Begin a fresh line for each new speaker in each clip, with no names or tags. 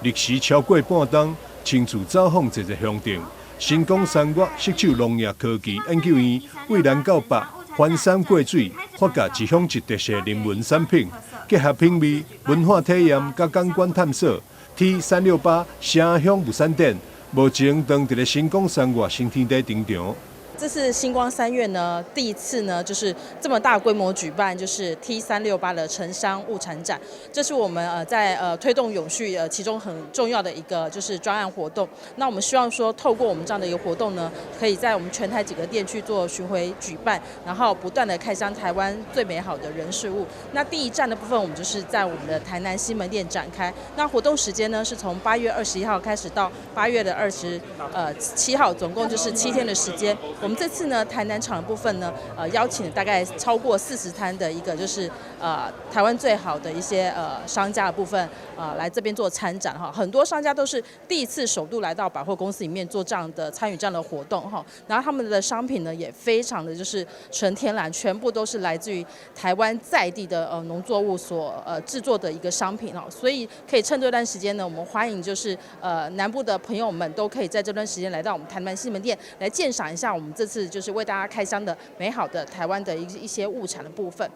历时超过半冬，亲自走访这个乡镇。新光三月吸收农业科技研究院为南到北翻山过水，发掘一乡一特色人文产品，结合品味、文化体验甲感官探索。T368城乡物产展目前当伫咧新光三月新天地登场。
这是星光3月呢第一次呢，就是这么大规模举办，就是 T368的城乡物产展。这是我们在推动永续其中很重要的一个就是专案活动。那我们希望说，透过我们这样的一个活动呢，可以在我们全台几个店去做巡回举办，然后不断的开箱台湾最美好的人事物。那第一站的部分，我们就是在我们的台南西门店展开。那活动时间呢是从8月21号开始到8月27号，总共就是7天的时间。我们这次呢，台南场的部分呢，邀请了大概超过40摊的一个就是台湾最好的一些商家的部分来这边做参展哈，很多商家都是第一次首度来到百货公司里面做这样的参与这样的活动哈，然后他们的商品呢也非常的就是纯天然，全部都是来自于台湾在地的农作物所制作的一个商品哦，所以可以趁这段时间呢，我们欢迎就是南部的朋友们都可以在这段时间来到我们台南西门店来鉴赏一下我们这次就是为大家开箱的美好的台湾的一些物产的部分。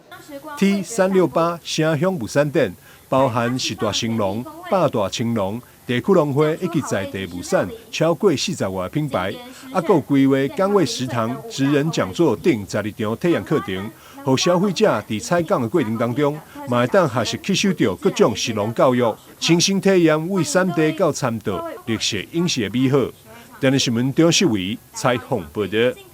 T368城乡物产展包含10大兴农、8大青农、地区农会以及在地物产超过40外品牌，还有规划岗位食堂、职人讲座等12场体验课程，让消费者在采购的过程当中，嘛会当学习吸收到各种食农教育，亲身体验为产地到餐道绿色饮食的美好。电视新闻张世伟采访报道。